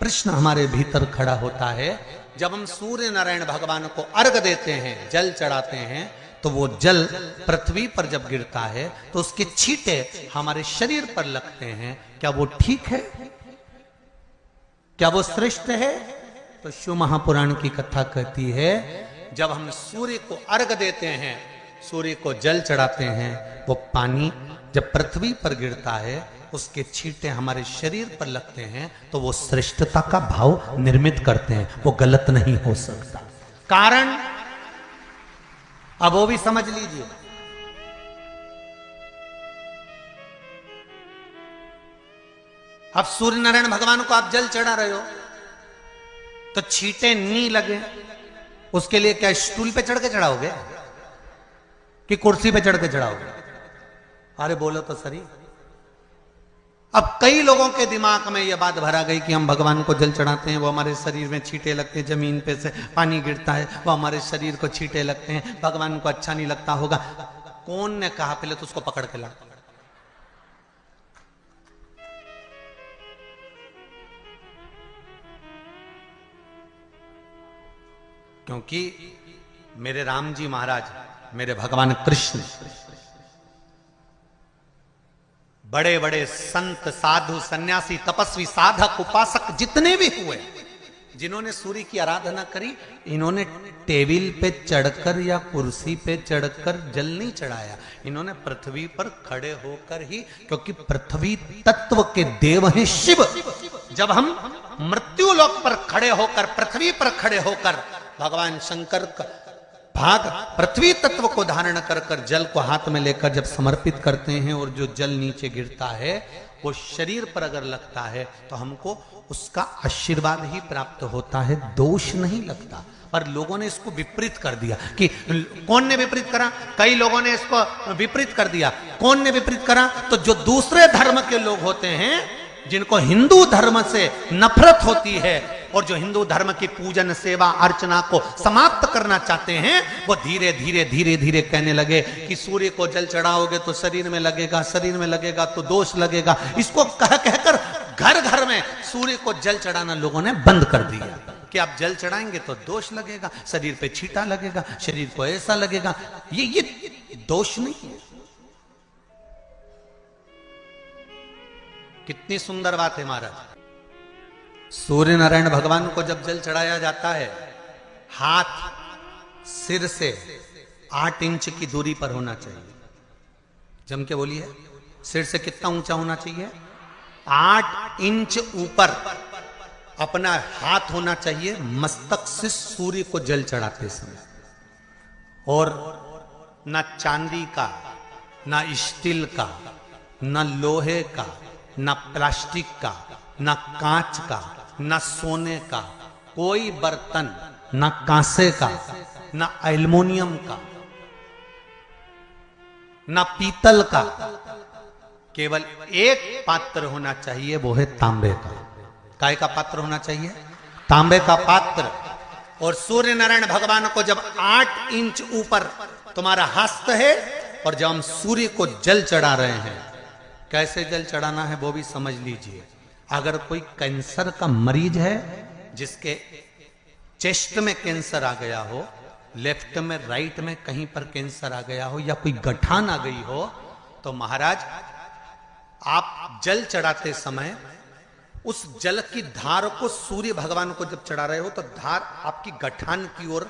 कृष्ण हमारे भीतर खड़ा होता है। जब हम सूर्य नारायण भगवान को अर्घ देते हैं, जल चढ़ाते हैं, तो वो जल पृथ्वी पर जब गिरता है तो उसके छींटे हमारे शरीर पर लगते हैं। क्या वो ठीक है? क्या वो श्रेष्ठ है? तो शिव महापुराण की कथा कहती है, जब हम सूर्य को अर्घ देते हैं, सूर्य को जल चढ़ाते हैं, वो पानी जब पृथ्वी पर गिरता है, उसके छींटे हमारे शरीर पर लगते हैं, तो वो श्रेष्ठता का भाव निर्मित करते हैं। वो गलत नहीं हो सकता। कारण अब वो भी समझ लीजिए। अब सूर्य नारायण भगवान को आप जल चढ़ा रहे हो तो छींटे नहीं लगे, उसके लिए क्या स्टूल पे चढ़ के चढ़ाओगे कि कुर्सी पे चढ़ के चढ़ाओगे? अरे बोलो तो सही। अब कई लोगों के दिमाग में यह बात भरा गई कि हम भगवान को जल चढ़ाते हैं, वो हमारे शरीर में छींटे लगते हैं, जमीन पे से पानी गिरता है, वो हमारे शरीर को छींटे लगते हैं, भगवान को अच्छा नहीं लगता होगा। कौन ने कहा? पहले तो उसको पकड़ के ला। क्योंकि मेरे राम जी महाराज, मेरे भगवान कृष्ण, बड़े बड़े संत, साधु, सन्यासी, तपस्वी, साधक, उपासक जितने भी हुए, जिन्होंने सूर्य की आराधना करी, इन्होंने टेबल पे चढ़कर या कुर्सी पे चढ़कर जल नहीं चढ़ाया। इन्होंने पृथ्वी पर खड़े होकर ही, क्योंकि पृथ्वी तत्व के देव हैं शिव। जब हम मृत्यु लोक पर खड़े होकर, पृथ्वी पर खड़े होकर भगवान शंकर का भाग पृथ्वी तत्व को धारण कर कर जल को हाथ में लेकर जब समर्पित करते हैं, और जो जल नीचे गिरता है वो शरीर पर अगर लगता है तो हमको उसका आशीर्वाद ही प्राप्त होता है, दोष नहीं लगता। पर लोगों ने इसको विपरीत कर दिया। कि कौन ने विपरीत करा? कई लोगों ने इसको विपरीत कर दिया। कौन ने विपरीत करा? तो जो दूसरे धर्म के लोग होते हैं, जिनको हिंदू धर्म से नफरत होती है और जो हिंदू धर्म की पूजन, सेवा, अर्चना को समाप्त करना चाहते हैं, वो धीरे धीरे धीरे धीरे कहने लगे कि सूर्य को जल चढ़ाओगे तो शरीर में लगेगा, शरीर में लगेगा तो दोष लगेगा। इसको कह कहकर घर घर में सूर्य को जल चढ़ाना लोगों ने बंद कर दिया कि आप जल चढ़ाएंगे तो दोष लगेगा, शरीर पे छींटा लगेगा, शरीर को ऐसा लगेगा। ये दोष नहीं है। कितनी सुंदर बात है महाराज। सूर्य नारायण भगवान को जब जल चढ़ाया जाता है, हाथ सिर से 8 इंच की दूरी पर होना चाहिए। जम के बोलिए, सिर से कितना ऊंचा होना चाहिए? 8 इंच ऊपर अपना हाथ होना चाहिए मस्तक से सूर्य को जल चढ़ाते समय। और ना चांदी का, ना स्टील का, ना लोहे का, ना प्लास्टिक का, ना कांच का, ना सोने का कोई बर्तन, ना कांसे का, ना एल्युमिनियम का, ना पीतल का, केवल एक पात्र होना चाहिए, वो है तांबे का। काय का पात्र होना चाहिए? तांबे का पात्र। और सूर्य नारायण भगवान को जब 8 इंच ऊपर तुम्हारा हस्त है, और जब हम सूर्य को जल चढ़ा रहे हैं, कैसे जल चढ़ाना है वो भी समझ लीजिए। अगर कोई कैंसर का मरीज है, जिसके चेस्ट में कैंसर आ गया हो, लेफ्ट में, राइट में कहीं पर कैंसर आ गया हो, या कोई गठान आ गई हो, तो महाराज आप जल चढ़ाते समय उस जल की धार को सूर्य भगवान को जब चढ़ा रहे हो तो धार आपकी गठान की ओर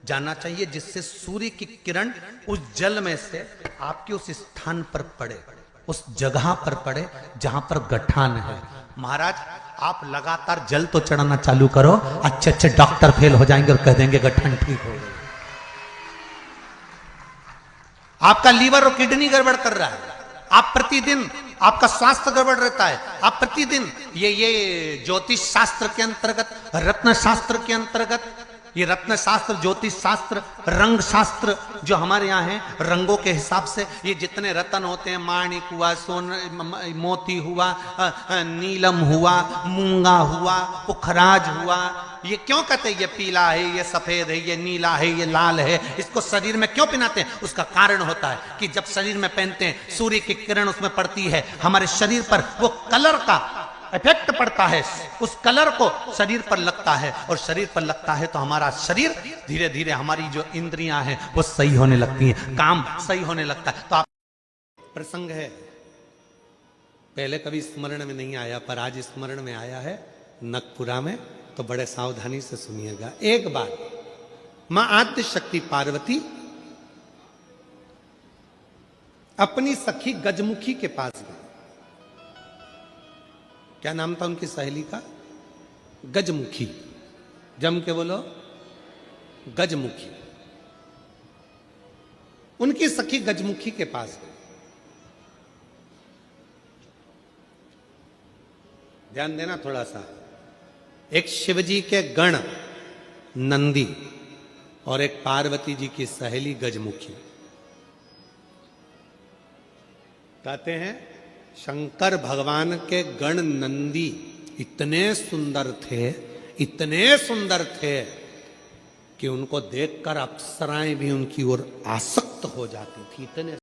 जाना चाहिए, जिससे सूर्य की किरण उस जल में से आपके उस स्थान पर पड़े, उस जगह पर पड़े जहां पर गठान है। महाराज आप लगातार जल तो चढ़ाना चालू करो, अच्छे अच्छे डॉक्टर फेल हो जाएंगे और कह देंगे गठन ठीक हो गई। आपका लीवर और किडनी गड़बड़ कर रहा है, आप प्रतिदिन, आपका स्वास्थ्य गड़बड़ रहता है, आप प्रतिदिन ये ज्योतिष शास्त्र के अंतर्गत, रत्न शास्त्र के अंतर्गत, ये रत्न शास्त्र, ज्योतिष शास्त्र, रंग शास्त्र जो हमारे यहाँ है, रंगों के हिसाब से ये जितने रत्न होते हैं, माणिक हुआ, मोती हुआ, नीलम हुआ, मूंगा हुआ, पुखराज हुआ, ये क्यों कहते हैं ये पीला है, ये सफेद है, ये नीला है, ये लाल है, इसको शरीर में क्यों पहनाते हैं? उसका कारण होता है कि जब शरीर में पहनते हैं, सूर्य की किरण उसमें पड़ती है, हमारे शरीर पर वो कलर का इफेक्ट पड़ता है, उस कलर को शरीर पर लगता है, और शरीर पर लगता है तो हमारा शरीर धीरे धीरे, हमारी जो इंद्रियां हैं वो सही होने लगती हैं, काम सही होने लगता है। तो आप प्रसंग है, पहले कभी स्मरण में नहीं आया, पर आज स्मरण में आया है नखपुरा में, तो बड़े सावधानी से सुनिएगा। एक बार मां आद्य शक्ति पार्वती अपनी सखी गजमुखी के पास गई। क्या नाम था उनकी सहेली का? गजमुखी। जम के बोलो, गजमुखी। उनकी सखी गजमुखी के पास गई। ध्यान देना थोड़ा सा। एक शिवजी के गण नंदी और एक पार्वती जी की सहेली गजमुखी। कहते हैं शंकर भगवान के गण नंदी इतने सुंदर थे, इतने सुंदर थे कि उनको देखकर अप्सराएं भी उनकी ओर आसक्त हो जाती थी, इतने